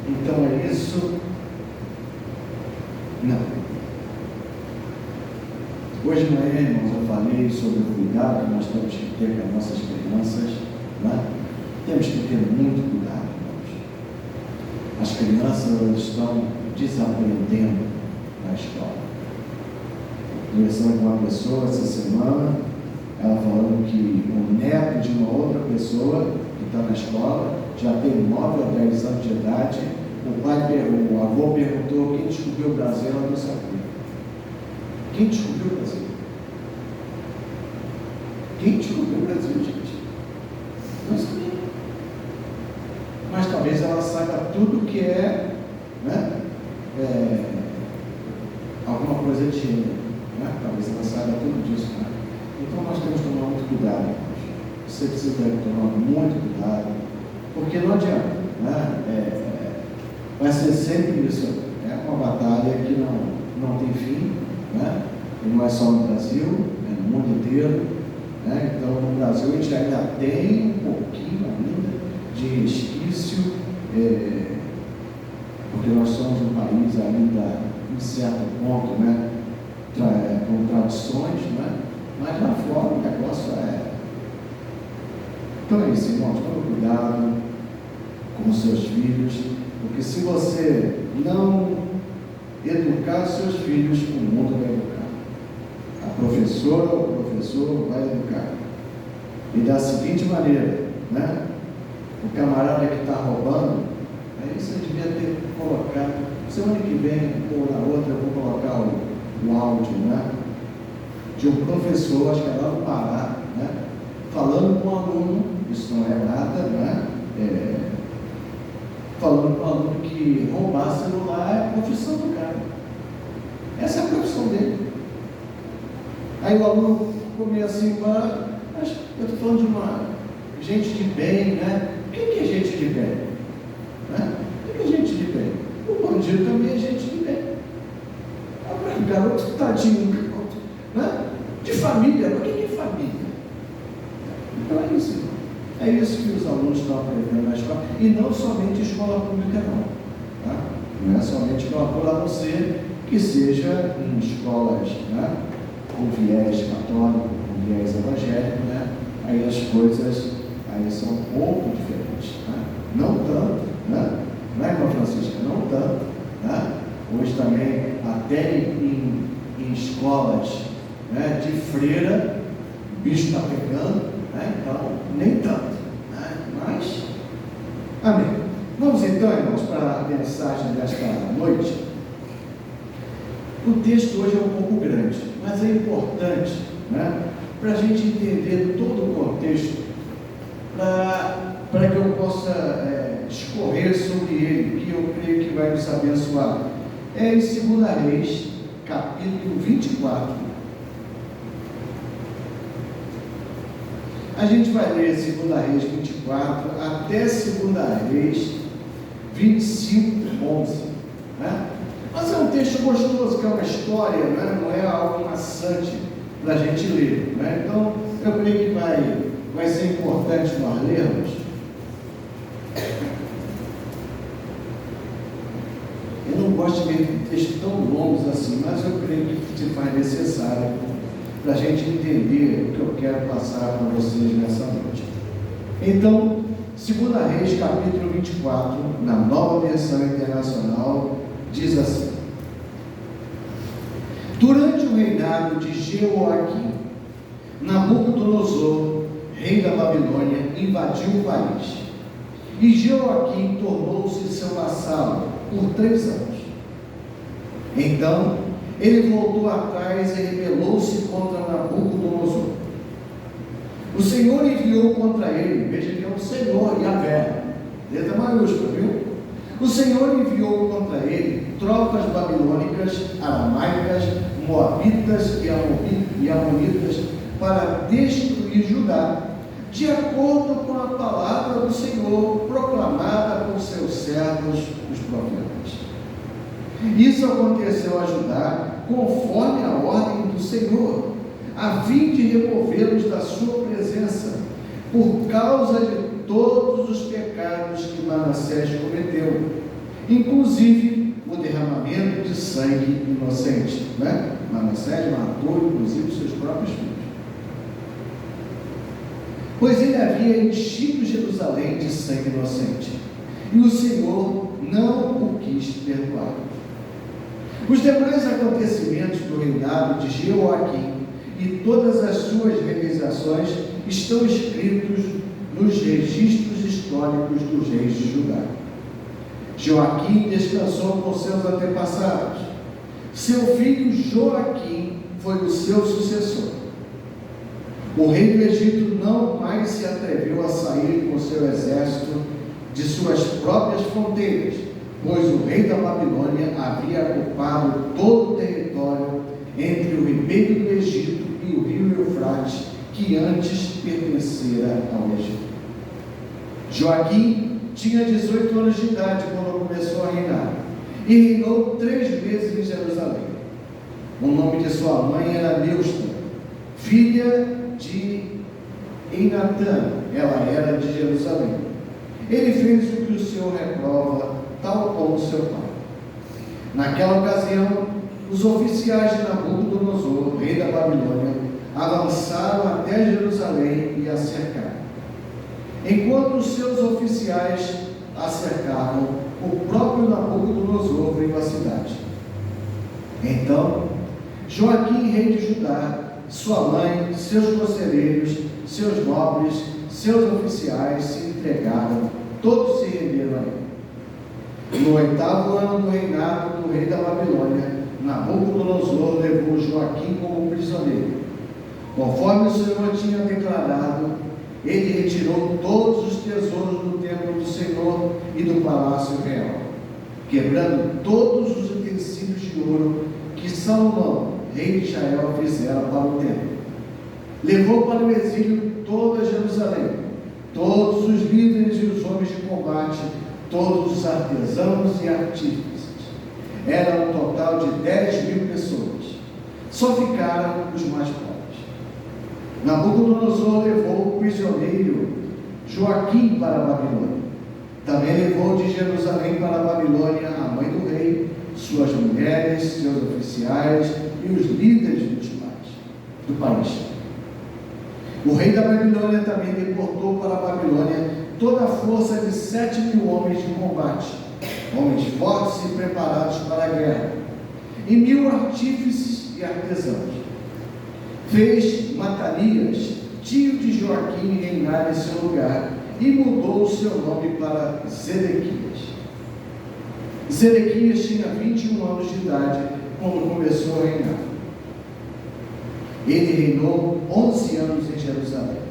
Então é isso? Não. Hoje de manhã, irmãos, eu falei sobre o cuidado que nós temos que ter com as nossas crianças, né? Temos que ter muito cuidado, irmãos. As crianças, elas estão desaprendendo na escola. Conversando com uma pessoa essa semana, ela falando que o neto de uma outra pessoa que está na escola já tem 9 ou 10 anos de idade. O avô perguntou quem descobriu o Brasil, ela não sabia. Quem descobriu o Brasil? Quem descobriu o Brasil, gente? Não sabia. Mas talvez ela saiba tudo que é, né? Alguma coisa de gênero, né? Talvez ela saiba tudo disso, né? Então nós temos que tomar muito cuidado, irmãos. Você precisa tomar muito cuidado, porque não adianta, né? Vai ser sempre isso. É uma batalha que não tem fim, né? E não é só no Brasil, é no mundo inteiro, né? Então no Brasil a gente ainda tem um pouquinho ainda de resquício, porque nós somos um país ainda, em certo ponto, né? Com tradições, né? Mas lá fora o negócio é. Então é isso, irmãos, tome cuidado com os seus filhos, porque se você não educar os seus filhos, o mundo vai educar. A professora ou o professor vai educar. E da seguinte maneira, né? O camarada que está roubando, aí você devia ter colocado, semana que vem ou na outra eu vou colocar o áudio, né? De um professor, acho que é lá no Pará, né? Falando com o aluno, isso não é nada, né? Falando com o aluno que roubar celular é a profissão do cara. Essa é a profissão dele. Aí o aluno ficou assim, mas eu estou falando de uma gente de bem, né? O que é gente de bem? Né? O que é gente de bem? O bandido também é gente de bem. O garoto tadinho, né? De família, mas o que é família? Então é isso, irmão. É isso que os alunos estão aprendendo na escola, e não somente escola pública não, tá? Não é somente escola pública, a não ser que seja em escolas, né, com viés católico, com viés evangélico, né? Aí as coisas aí são um pouco diferentes, né? Não tanto, né? Não é, irmã Francisca? Não tanto, né? Hoje também, até em escolas, né, de freira, o bicho está pegando, né? Então, nem tanto, né? Mas, amém. Vamos então, irmãos, para a mensagem desta noite. O texto hoje é um pouco grande, mas é importante, né, para a gente entender todo o contexto, para que eu possa discorrer sobre ele, que eu creio que vai nos abençoar. É em 2 Reis, capítulo 24. A gente vai ler 2 Reis 24 até 2 Reis 25, 11, né? Mas é um texto gostoso, que é uma história, né? Não é algo maçante para a gente ler, né? Então, eu creio que vai ser importante nós lermos. Eu não gosto de ler textos tão longos assim, mas eu creio que se faz necessário para a gente entender o que eu quero passar para vocês nessa noite. Então, 2 Reis, capítulo 24, na Nova Versão Internacional, diz assim: durante o reinado de Jeoaquim, Nabucodonosor, rei da Babilônia, invadiu o país, e Jeoaquim tornou-se seu vassalo por 3 anos. Então ele voltou atrás e rebelou-se contra Nabucodonosor. O Senhor enviou contra ele, veja que é o Senhor, Yahvé, letra maiúscula, viu? O Senhor enviou contra ele tropas babilônicas, aramaicas, moabitas e amonitas para destruir Judá, de acordo com a palavra do Senhor proclamada por seus servos, os profetas. Isso aconteceu a Judá conforme a ordem do Senhor, a fim de removê-los da sua presença, por causa de todos os pecados que Manassés cometeu, inclusive o derramamento de sangue inocente, né? Manassés matou inclusive seus próprios filhos, pois ele havia enchido Jerusalém de sangue inocente, e o Senhor não o quis perdoar. Os demais acontecimentos do reinado de Jeoaquim e todas as suas realizações estão escritos nos registros históricos dos reis de Judá. Joaquim descansou com seus antepassados. Seu filho Joaquim foi o seu sucessor. O rei do Egito não mais se atreveu a sair com seu exército de suas próprias fronteiras, pois o rei da Babilônia havia ocupado todo o território entre o ribeiro do Egito e o rio Eufrates, que antes pertencera ao Egito. Joaquim tinha 18 anos de idade quando começou a reinar, e reinou 3 meses em Jerusalém. O nome de sua mãe era Neusta, filha de Einatã, ela era de Jerusalém. Ele fez o que o Senhor reprova, tal como seu pai. Naquela ocasião, os oficiais de Nabucodonosor, rei da Babilônia, avançaram até Jerusalém e a cercaram. Enquanto os seus oficiais a cercavam, o próprio Nabucodonosor veio à cidade. Então, Joaquim, rei de Judá, sua mãe, seus conselheiros, seus nobres, seus oficiais se entregaram, todos se renderam a ele. No 8º ano do reinado do rei da Babilônia, Nabucodonosor levou Joaquim como prisioneiro. Conforme o Senhor tinha declarado, ele retirou todos os tesouros do templo do Senhor e do palácio real, quebrando todos os utensílios de ouro que Salomão, rei de Israel, fizera para o templo. Levou para o exílio toda Jerusalém, todos os líderes e os homens de combate, todos os artesãos e artífices. Era um total de 10.000 pessoas. Só ficaram os mais pobres. Nabucodonosor levou o prisioneiro Joaquim para a Babilônia. Também levou de Jerusalém para a Babilônia a mãe do rei, suas mulheres, seus oficiais e os líderes do país. O rei da Babilônia também deportou para a Babilônia toda a força de 7.000 homens de combate, homens fortes e preparados para a guerra, e 1.000 artífices e artesãos. Fez Matanias, tio de Joaquim, reinar em seu lugar, e mudou o seu nome para Zedequias. Zedequias tinha 21 anos de idade quando começou a reinar. Ele reinou 11 anos em Jerusalém.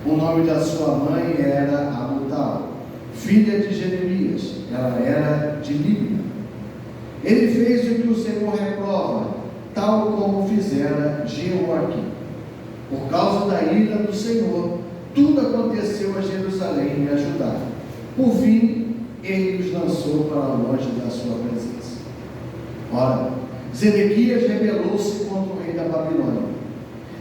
O nome da sua mãe era Amutal, filha de Jeremias, ela era de Líbia. Ele fez o que o Senhor reprova, tal como fizera Jeoaquim. Por causa da ira do Senhor, tudo aconteceu a Jerusalém e a Judá. Por fim, ele os lançou para longe da sua presença. Ora, Zedequias rebelou-se contra o rei da Babilônia.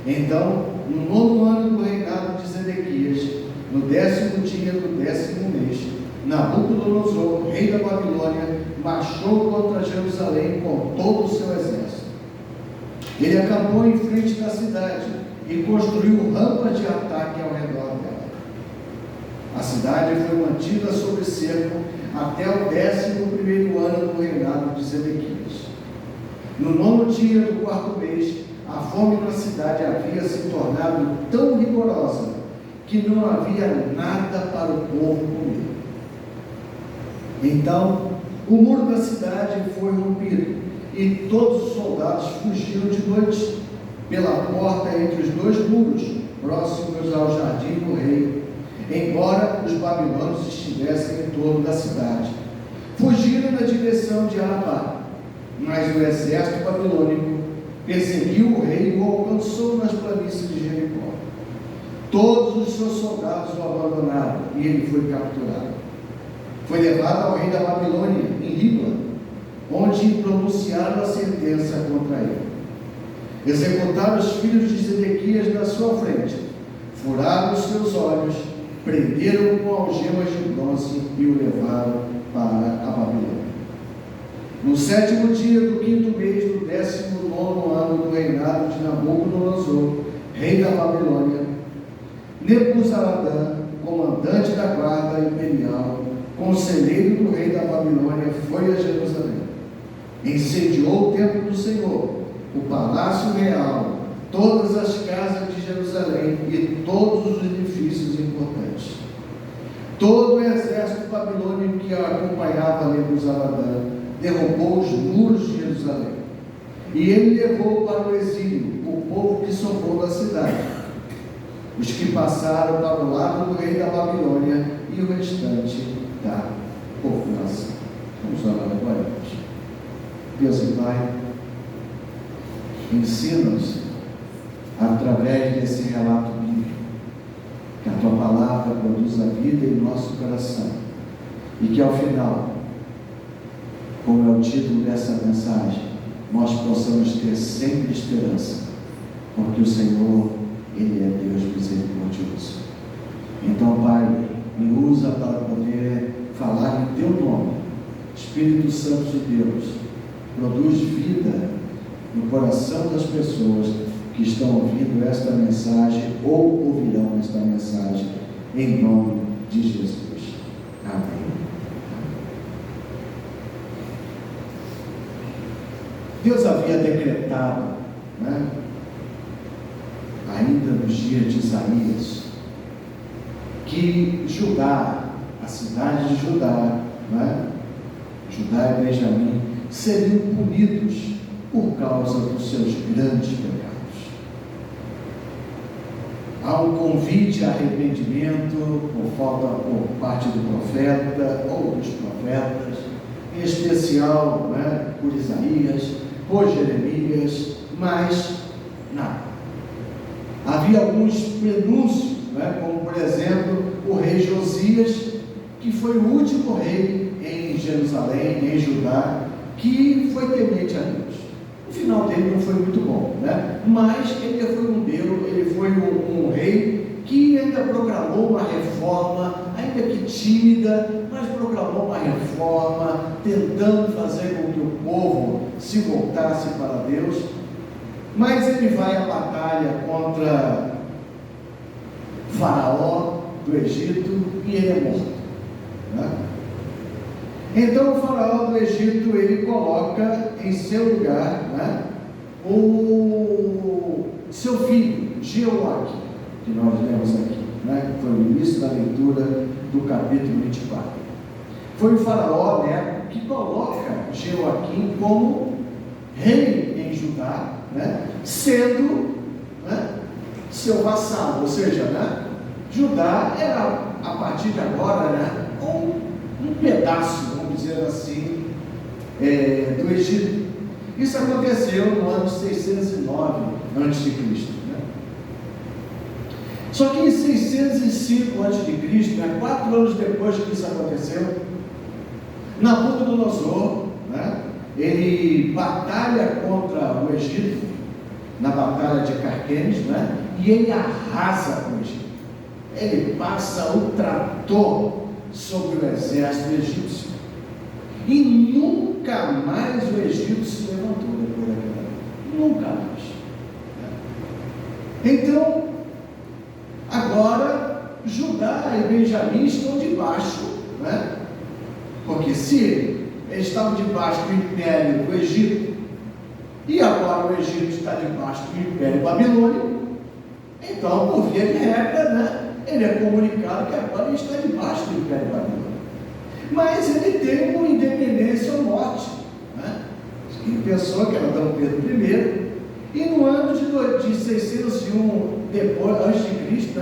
Então, no 9º ano do reinado de Zedequias, no 10º dia do 10º mês, Nabucodonosor, rei da Babilônia, marchou contra Jerusalém com todo o seu exército. Ele acampou em frente da cidade e construiu rampas de ataque ao redor dela. A cidade foi mantida sob cerco até o 11º ano do reinado de Zedequias. No 9º dia do 4º mês, a fome na cidade havia se tornado tão rigorosa que não havia nada para o povo comer. Então, o muro da cidade foi rompido e todos os soldados fugiram de noite pela porta entre os 2 muros, próximos ao jardim do rei, embora os babilônios estivessem em torno da cidade. Fugiram na direção de Arabá, mas o exército babilônico perseguiu o rei e o alcançou nas planícies de Jericó. Todos os seus soldados o abandonaram e ele foi capturado. Foi levado ao rei da Babilônia, em Ribla, onde pronunciaram a sentença contra ele. Executaram os filhos de Zedequias na sua frente, furaram os seus olhos, prenderam-o com algemas de bronze e o levaram para a Babilônia. No 7º dia do 5º mês do 19º ano do reinado de Nabucodonosor, rei da Babilônia, Nebuzaradã, comandante da guarda imperial, conselheiro do rei da Babilônia, foi a Jerusalém. Incendiou o templo do Senhor, o palácio real, todas as casas de Jerusalém e todos os edifícios importantes. Todo o exército babilônico que acompanhava Nebuzaradã derrubou os muros de Jerusalém. E ele levou para o exílio o povo que sobrou da cidade, os que passaram para o lado do rei da Babilônia e o restante da população. Vamos orar agora. Deus e Pai, ensina-nos através desse relato bíblico que a Tua Palavra produza vida em nosso coração e que ao final, como é o título dessa mensagem, nós possamos ter sempre esperança, porque o Senhor, Ele é Deus misericordioso. Então, Pai, me usa para poder falar em Teu nome. Espírito Santo de Deus, produz vida no coração das pessoas que estão ouvindo esta mensagem ou ouvirão esta mensagem, em nome de Jesus. Amém. Deus havia decretado, ainda nos dias de Isaías, que Judá, a cidade de Judá, Judá e Benjamim, seriam punidos por causa dos seus grandes pecados. Há um convite a arrependimento por parte do profeta ou dos profetas, em especial por Isaías, por Jeremias, mas nada. Havia alguns prenúncios, como por exemplo o rei Josias, que foi o último rei em Jerusalém, em Judá, que foi temente a Deus. O final dele não foi muito bom, mas ele foi um rei que ainda proclamou uma reforma, ainda que tímida, mas proclamou uma reforma, tentando fazer com que o povo se voltasse para Deus. Mas ele vai à batalha contra Faraó do Egito e ele é morto. Então o Faraó do Egito, ele coloca em seu lugar o seu filho, Jeoaquim, que nós lemos aqui, foi o início da leitura do capítulo 24. Foi o Faraó que coloca Jeoaquim como rei em Judá, sendo seu vassalo, ou seja, Judá era, a partir de agora, um pedaço, vamos dizer assim, do Egito. Isso aconteceu no ano 609 a.C. Só que em 605 a.C., 4 anos depois que isso aconteceu, Nabucodonosor, ele batalha contra o Egito, na batalha de Carquemes, e ele arrasa com o Egito. Ele passa o trator sobre o exército egípcio. E nunca mais o Egito se levantou depois daquela. Nunca mais. Então, agora, Judá e Benjamim estão debaixo, porque se eles estavam debaixo do império do Egito, e agora o Egito está debaixo do império babilônico, então, por via de regra, ele é comunicado que agora ele está debaixo do império babilônico. Mas ele tem uma independência ao norte. Ele pensou que era Dom Pedro I, e no ano de 601 depois, antes de Cristo,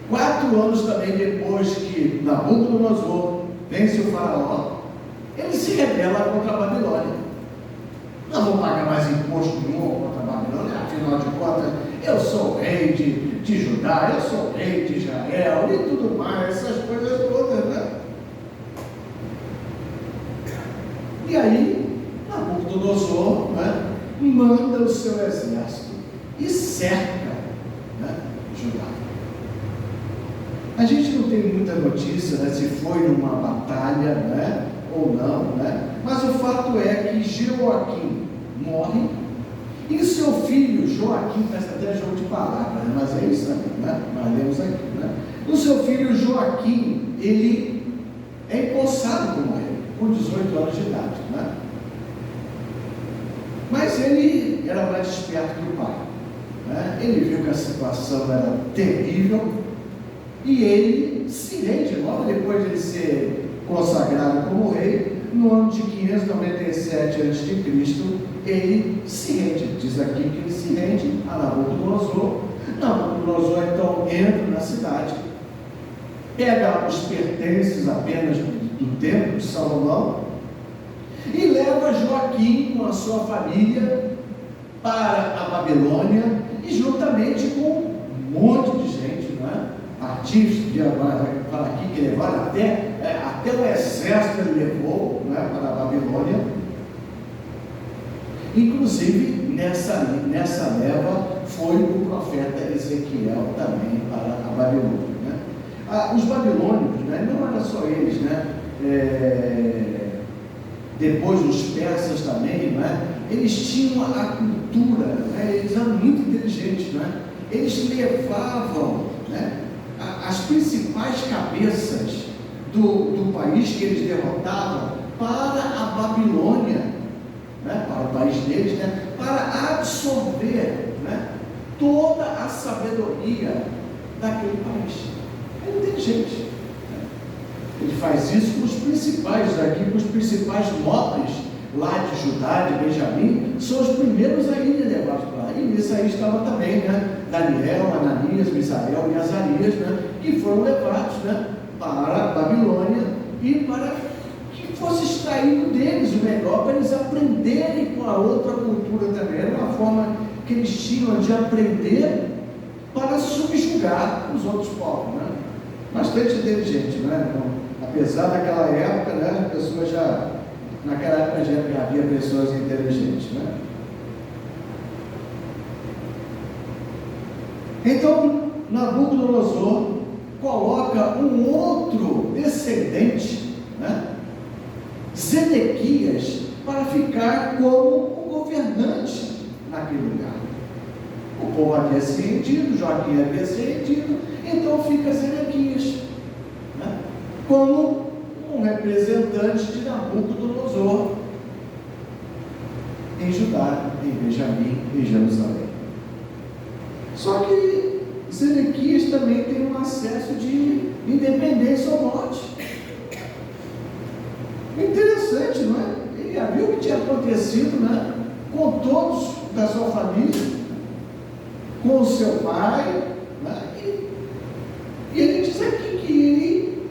4 anos também depois que Nabucodonosor vence o faraó, ele se rebela contra a Babilônia. Não vou pagar mais imposto nenhum contra a Babilônia, afinal de contas, eu sou rei de Judá, eu sou rei de Israel e tudo mais, essas coisas todas, E aí, Nabucodonosor manda o seu exército e cerca Judá. A gente não tem muita notícia se foi numa batalha ou não, mas o fato é que Jeoaquim morre, e seu filho Joaquim, parece até jogo de palavras, mas é isso aqui, né? Mas lemos aqui, né? O seu filho Joaquim, ele é empossado como rei, com 18 anos de idade, né? Mas ele era mais esperto que o pai, né? Ele viu que a situação era terrível e ele se rende, logo depois de ele ser consagrado como rei, no ano de 597 a.C., ele se rende. Diz aqui que ele se rende a Nabucodonosor. Nabucodonosor então entra na cidade, pega os pertences apenas do templo de Salomão e leva Joaquim com a sua família para a Babilônia, e juntamente com um monte de gente, não é? Artistas, vai falar aqui que levaram até o exército ele levou, não é? Para a Babilônia. Inclusive nessa leva foi o profeta Ezequiel também para a Babilônia, né? Os babilônicos, né? Não era só eles, né? Depois os persas também, né? Eles tinham a cultura, né? Eles eram muito inteligentes, né? Eles levavam, né, as principais cabeças do país que eles derrotavam para a Babilônia, né, para o país deles, né, para absorver, né, toda a sabedoria daquele país. É inteligente, né? Ele faz isso com os principais daqui, com os principais nobres lá de Judá, de Benjamim, são os primeiros a irem levados para lá. E nisso aí estava também, né, Daniel, Ananias, Misael e Azarias, né, que foram levados, né, para a Babilônia, e para que fosse extraído deles o melhor, para eles aprenderem com a outra cultura também. Era uma forma que eles tinham de aprender para subjugar os outros povos, né? Bastante inteligente, né? Então, apesar daquela época, né, as pessoas naquela época já havia pessoas inteligentes, né? Então, Nabucodonosor coloca um outro descendente, né, Zedequias, para ficar como o governante naquele lugar. O povo havia se rendido, Joaquim havia se rendido, então fica Zedequias, né, como um representante de Nabucodonosor em Judá, em Benjamim, em Jerusalém. Só que Zedequias também tem um acesso de independência ao norte. Interessante, não é? Ele já viu o que tinha acontecido, né, com todos da sua família, com o seu pai, né? E ele diz aqui que ele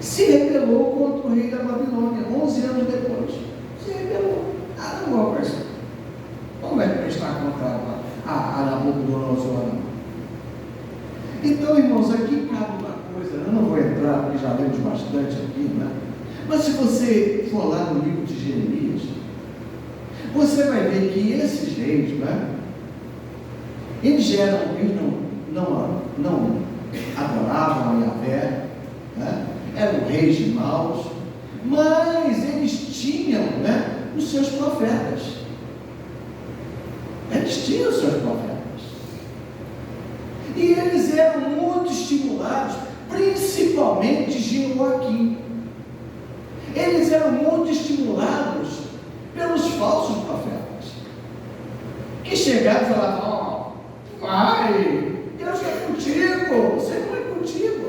se rebelou contra o rei da Babilônia, 11 anos depois. Se rebelou. Não vou prestar. Como é que prestar contra a Nabucodonosor, não? Então, irmãos, aqui cabe uma coisa, eu não vou entrar porque já lemos bastante aqui, né? Mas se você for lá no livro de Jeremias, você vai ver que esses reis, né, eles não adoravam a Yahvé, né? Eram reis de maus, mas eles tinham, né, os seus profetas. Eles tinham os seus profetas. E eles eram muito estimulados, principalmente Jeoaquim. Eles eram muito estimulados pelos falsos profetas, que chegaram e falavam: vai, Deus é contigo, você não é contigo.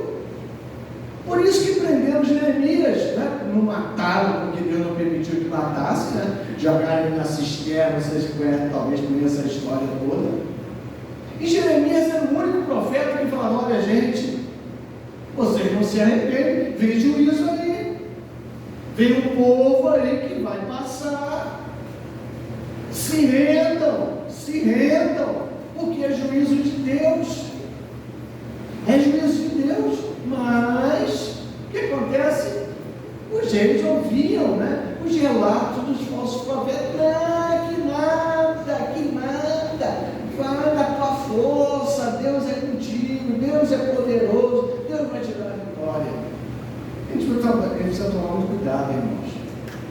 Por isso que prenderam Jeremias, né? Não mataram, porque Deus não permitiu que matasse, né? Jogaram ele na cisterna, vocês conhecem, talvez conheçam essa história toda. E Jeremias era o único profeta que falava: olha, gente, vocês não se arrependem, vem juízo aí, vem um povo aí que vai passar, se rendam, porque é juízo de Deus, mas o que acontece? Os reis ouviam, né, os relatos dos falsos profetas: que nada, vai da tua força, Deus é contigo, Deus é poderoso, Deus vai te dar a vitória. A gente precisa tomar muito cuidado, irmãos.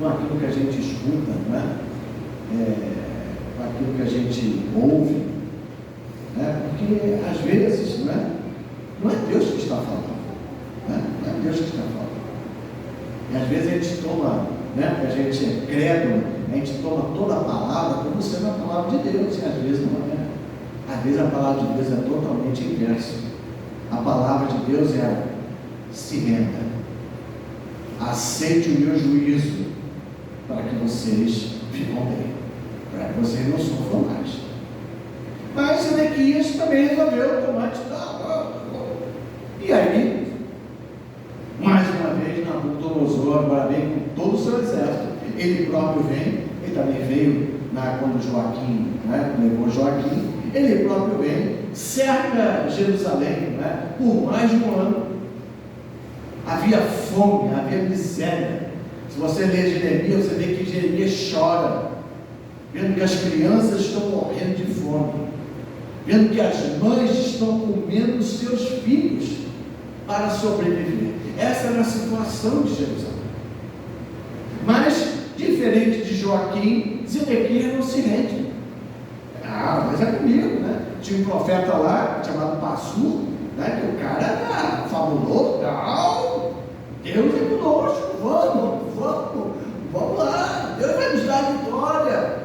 com aquilo que a gente escuta, não é? Com aquilo que a gente ouve, né? Porque às vezes não é Deus que está falando, né? Não é Deus que está falando. E às vezes a gente toma, né? Porque a gente é crédulo, a gente toma toda a palavra como sendo a palavra de Deus, e às vezes não é. Às vezes a palavra de Deus é totalmente inversa. A palavra de Deus é: se renda, aceite o meu juízo, para que vocês vivam bem, para que vocês não sofram mais. Mas Zedequias também resolveu tomar e aí, mais uma vez, Nabucodonosor agora vem com todo o seu exército. Ele próprio vem, ele também veio quando Joaquim, né, levou Joaquim. Ele próprio vem, cerca Jerusalém, né, por mais de um ano. Havia fome, havia miséria. Se você ler Jeremias, você vê que Jeremias chora, vendo que as crianças estão morrendo de fome, vendo que as mães estão comendo os seus filhos para sobreviver. Essa era a situação de Jerusalém. Mas, diferente de Joaquim, Zedequias não se rende. Mas é comigo, né? Tinha um profeta lá, chamado Passur, né? Que o cara era fabuloso. Não, Deus é conosco, vamos lá, Deus vai nos dar a vitória.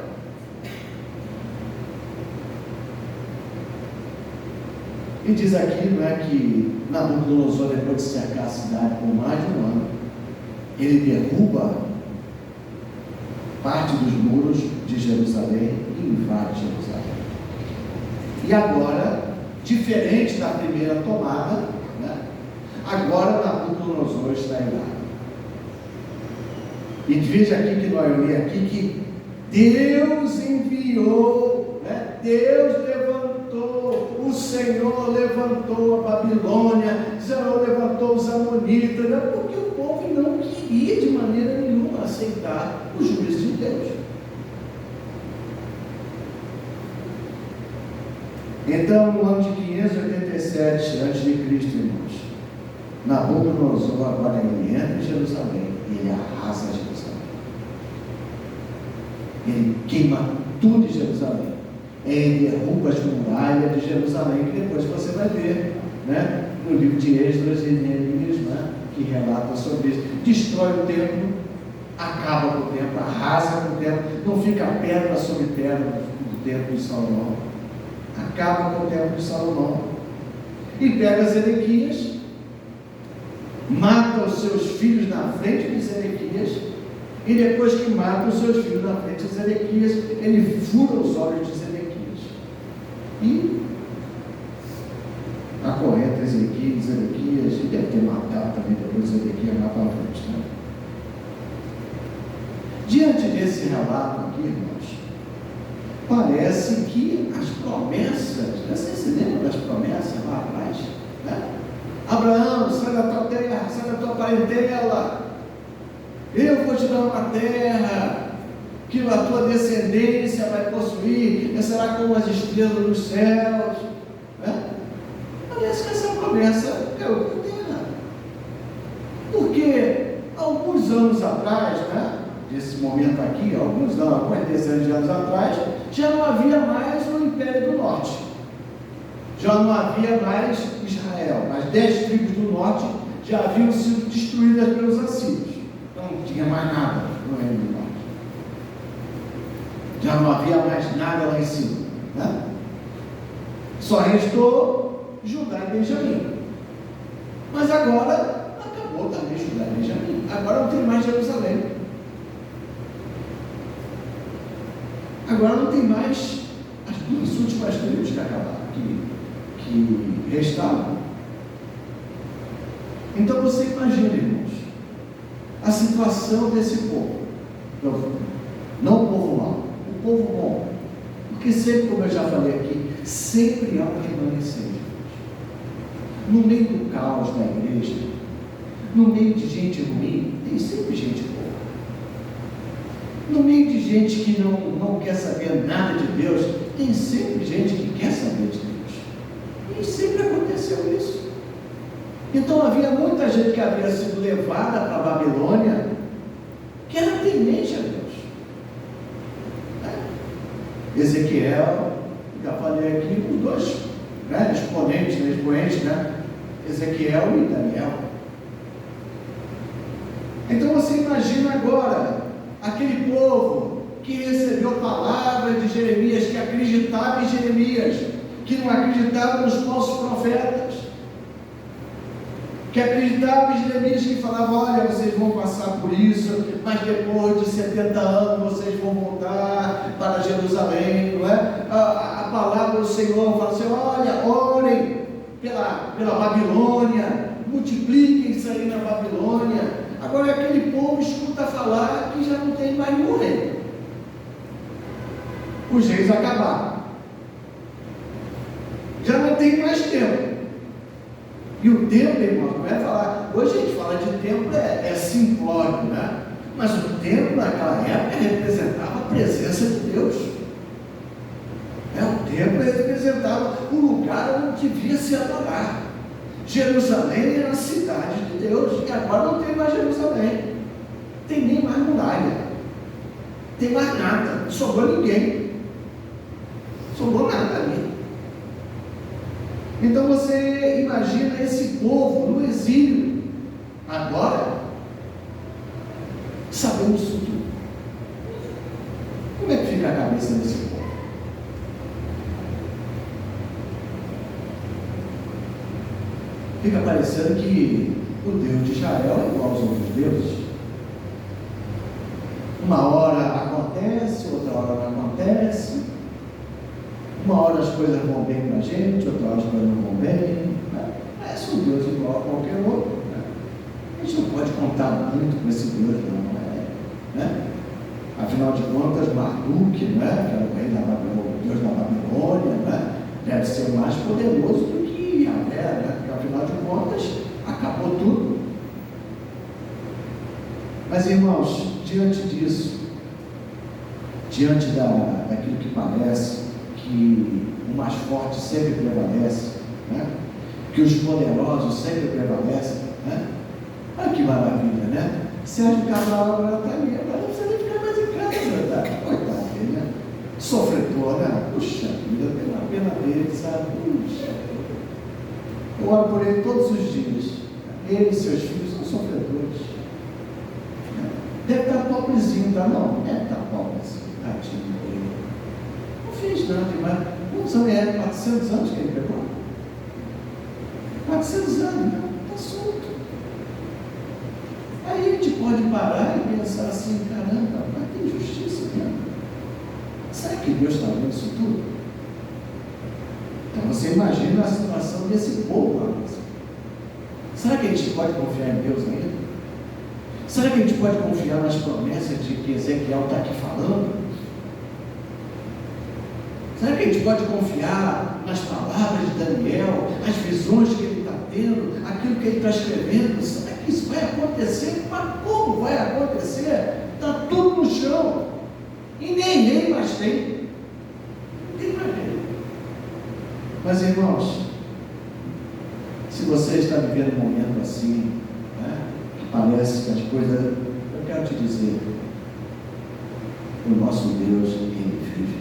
E diz aqui, não é, que Nabucodonosor, depois de cercar a cidade por mais de um ano, ele derruba parte dos muros de Jerusalém e invade Jerusalém. E agora, diferente da primeira tomada, né, agora Nabucodonosor está em lá. E veja aqui que nós olhamos aqui que Deus enviou, né, Deus levantou, o Senhor levantou a Babilônia, o Senhor levantou os amonitas, né, porque o povo não queria de maneira nenhuma aceitar o juízo de Deus. Então, no ano de 587 a.C., irmãos, Nabucodonosor agora ele entra em Jerusalém e ele arrasa Jerusalém. Ele queima tudo em Jerusalém. Ele derruba as muralhas de Jerusalém, que depois você vai ver, né, no livro de Esdras e Neemias, né, que relata sobre isso. Destrói o templo, acaba com o templo, arrasa com o templo, não fica pedra sobre pedra do templo de Salomão. Acaba com o templo de Salomão. E pega Zedequias, mata os seus filhos na frente de Zedequias, e depois que mata os seus filhos na frente de Zedequias, ele fura os olhos de Zedequias e acorrenta Zedequias, e deve ter matado também depois Zedequias lá para frente, né? Diante desse relato aqui, irmãos, parece que as promessas, vocês se lembram das promessas lá atrás, né? Abraão, sai da tua terra, sai da tua parentela, eu vou te dar uma terra que a tua descendência vai possuir, e será como as estrelas dos céus, né? Parece que essa promessa é outra terra, porque alguns anos atrás, né, desse momento aqui, alguns anos, 46 anos atrás, já não havia mais o Império do Norte, já não havia mais Israel, as 10 tribos do norte já haviam sido destruídas pelos assírios, não tinha mais nada no Reino do Norte, já não havia mais nada lá em cima, né? Só restou Judá e Benjamim, mas agora acabou também Judá e Benjamim, agora não tem mais Jerusalém, agora não tem mais as duas últimas tribos que acabaram, que restaram. Então você imagina, irmãos, a situação desse povo, não o povo mau, o povo bom, porque sempre, como eu já falei aqui, sempre há um remanescente, no meio do caos da igreja, no meio de gente ruim, tem sempre gente boa. No meio de gente que não quer saber nada de Deus, tem sempre gente que quer saber de Deus. E sempre aconteceu isso. Então havia muita gente que havia sido levada para a Babilônia, que era temente Ezequiel, já falei aqui, os dois expoentes, Ezequiel e Daniel. Então você imagina agora, aquele povo que recebeu palavras de Jeremias, que acreditava em Jeremias, que não acreditava nos falsos profetas, que acreditava em Jeremias, que falava: olha, vocês vão passar por isso, mas depois de 70 anos vocês vão voltar para Jerusalém, não é? A palavra do Senhor fala assim: olha, orem pela Babilônia, multipliquem-se aí na Babilônia. Agora aquele povo escuta falar que já não tem mais um rei, os reis acabaram, já não tem mais tempo. E o templo, irmão, não é falar, hoje a gente fala de templo, é simplório, né? Mas o templo naquela época representava a presença de Deus. O templo representava o lugar onde devia se adorar. Jerusalém era a cidade de Deus, e agora não tem mais Jerusalém, tem nem mais muralha, tem mais nada, não sobrou ninguém, sobrou nada ali. Então você imagina esse povo no exílio, agora, sabendo isso tudo. Como é que fica a cabeça desse povo? Fica parecendo que o Deus de Israel é igual aos outros deuses. Uma hora acontece, outra hora não acontece. Uma hora as coisas vão bem para a gente, outra hora as coisas não vão bem. Parece um Deus igual a qualquer outro. A gente não pode contar muito com esse Deus, não. Afinal de contas, Marduk, que era o rei o Deus da Babilônia, deve ser mais poderoso do que Yahvé, porque afinal de contas, acabou tudo. Mas, irmãos, diante disso, diante daquilo que parece que o mais forte sempre prevalece, que os poderosos sempre prevalecem, olha que maravilha, né? Sérgio Cabral agora está ali, agora não precisa nem ficar mais em casa, coitado dele, sofredor, puxa vida, eu tenho uma pena dele, sabe? Puxa, eu oro por ele todos os dias. Ele e seus filhos são sofredores. Deve estar pobrezinho, tá? Não, deve estar pobrezinho, tadinho dele. Não fez nada demais. Quantos anos é? 400 anos que ele pegou? 400 anos, está solto. Aí a gente pode parar e pensar assim: caramba, mas tem justiça mesmo? Será que Deus está vendo isso tudo? Então você imagina a situação desse povo agora. Será que a gente pode confiar em Deus ainda? Será que a gente pode confiar nas promessas de que Ezequiel está aqui falando? Será que a gente pode confiar nas palavras de Daniel, as visões que ele está tendo, aquilo que ele está escrevendo? Será que isso vai acontecer? Mas como vai acontecer? Está tudo no chão e nem mais tem. Não tem mais ninguém. Mas, irmãos, se você está vivendo um momento assim, que parece que as coisas, eu quero te dizer, o nosso Deus, Ele vive.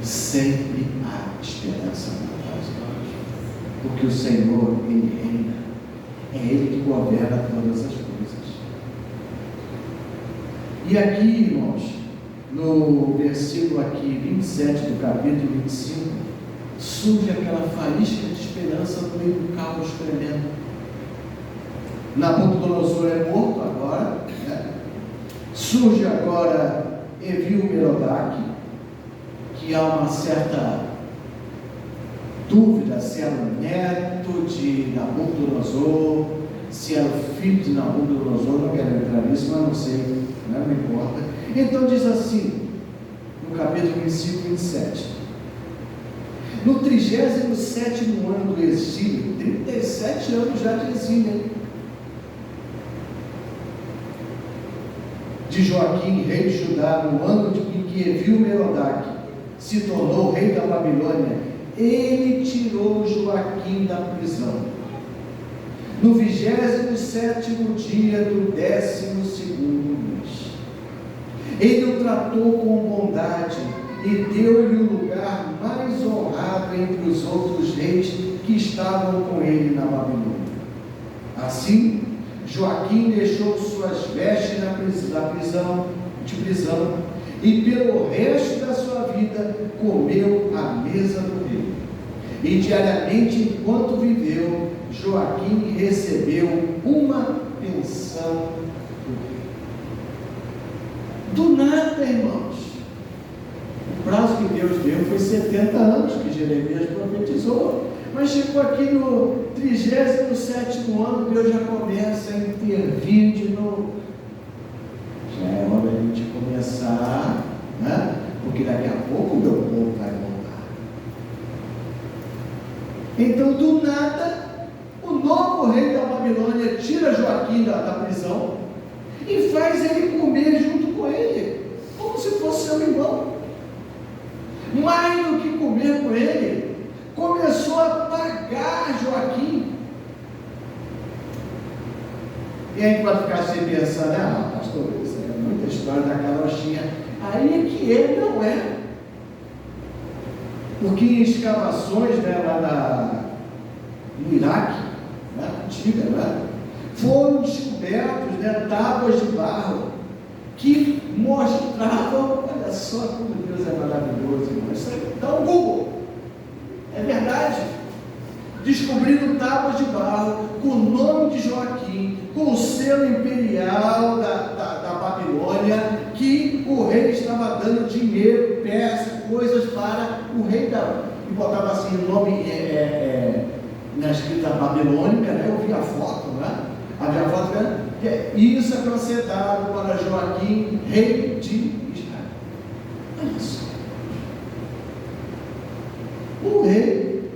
Sempre há esperança na paz, porque o Senhor, Ele reina, é Ele que governa todas as coisas. E aqui, irmãos, no versículo aqui 27 do capítulo 25, surge aquela faísca de esperança no meio do caos tremendo. Nabucodonosor é morto agora, surge agora Evil-Merodach, que há uma certa dúvida se era o neto de Nabucodonosor, se era o filho de Nabucodonosor, não quero entrar nisso, mas não sei, não importa. Então diz assim, no capítulo 25, 27, no 37º ano do exílio, 37 anos já de exílio, de Joaquim, rei de Judá, no ano em que Evil-Merodach se tornou rei da Babilônia, ele tirou Joaquim da prisão. No 27º dia do 12º mês, ele o tratou com bondade e deu-lhe um lugar mais honrado entre os outros reis que estavam com ele na Babilônia. Assim, Joaquim deixou suas vestes da prisão e pelo resto da sua vida comeu à mesa do rei. E diariamente, enquanto viveu, Joaquim recebeu uma pensão do rei. Do nada, irmãos. O prazo que Deus deu foi 70 anos que Jeremias profetizou. Mas chegou aqui no 37º ano, Deus já começa a intervir de novo. Já é hora de a gente começar, né? Porque daqui a pouco o meu povo vai voltar. Então, do nada, o novo rei da Babilônia tira Joaquim da prisão e faz ele comer junto com ele, como se fosse seu irmão. Mais do que comer com ele, começou a pagar Joaquim. E aí pode ficar assim pensando, pastor, isso é muita história da carochinha. Aí é que não é. Porque em escavações, né, lá no Iraque, né, antiga, né, foram descobertos, né, tábuas de barro que mostravam, olha só como Deus é maravilhoso, irmão. Isso aí dá um Google. É verdade. Descobrindo tábuas de barro com o nome de Joaquim, com o selo imperial da Babilônia, que o rei estava dando dinheiro, peças, coisas para o rei e botava assim o nome na escrita babilônica, né? Eu vi a foto, né? Havia a foto, né? Isso é para ser dado para Joaquim, rei de Israel. Olha só. O rei,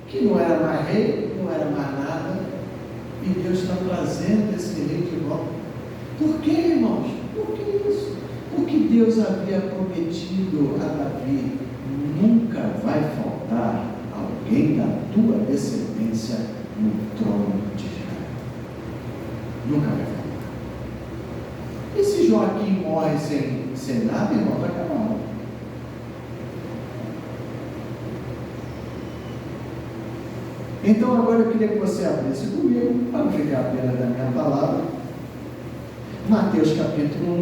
que não era mais rei, não era mais nada, e Deus está trazendo esse rei de volta. Por que, irmãos? Por que isso? Porque Deus havia prometido a Davi: nunca vai faltar alguém da tua descendência no trono de Israel. Nunca vai faltar. E se Joaquim morre sem nada, irmão, vai acabar. Então agora eu queria que você abrisse comigo, para não ficar apenas da minha palavra, Mateus capítulo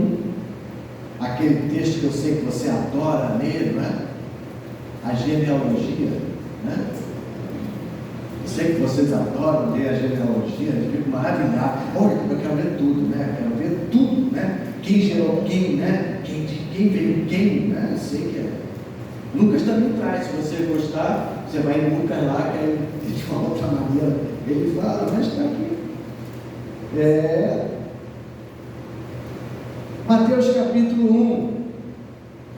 1, aquele texto que eu sei que você adora ler, não é? A genealogia, né? Eu sei que vocês adoram ler a genealogia, eu fico maravilhado. Olha, eu quero ver tudo, né? Eu quero ver tudo, né? Quem gerou quem, né? Quem veio quem, né? Eu sei que é. Lucas também traz, se você gostar, você vai em Lucas lá, que aí de uma outra maneira ele fala, mas está aqui. Mateus capítulo 1,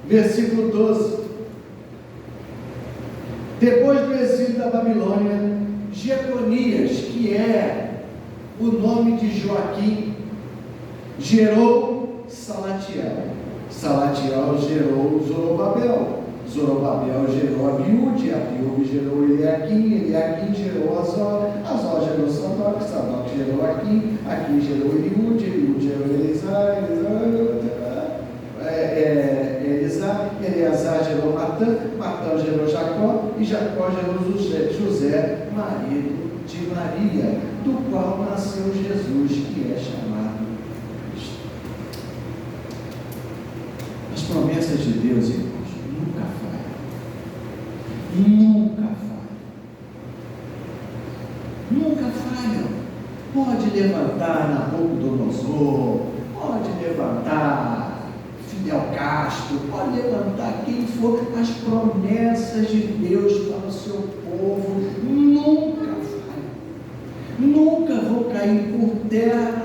versículo 12. Depois do exílio da Babilônia, Jeconias, que é o nome de Joaquim, gerou Salatiel. Salatiel gerou Zorobabel. Zorobabel gerou Abiúde gerou Eliaquim gerou Azor gerou Sadoc gerou Aquim gerou Eliúde gerou Eleazar gerou Matã gerou Jacó, e Jacó gerou José, marido de Maria, do qual nasceu Jesus, que é chamado Cristo. As promessas de Deus, irmãos, nunca falham. Nunca falham. Nunca falham. Pode levantar Nabucodonosor, pode levantar Fidel Castro, pode levantar quem for, as promessas de Deus para o seu povo nunca falham. Nunca vão cair por terra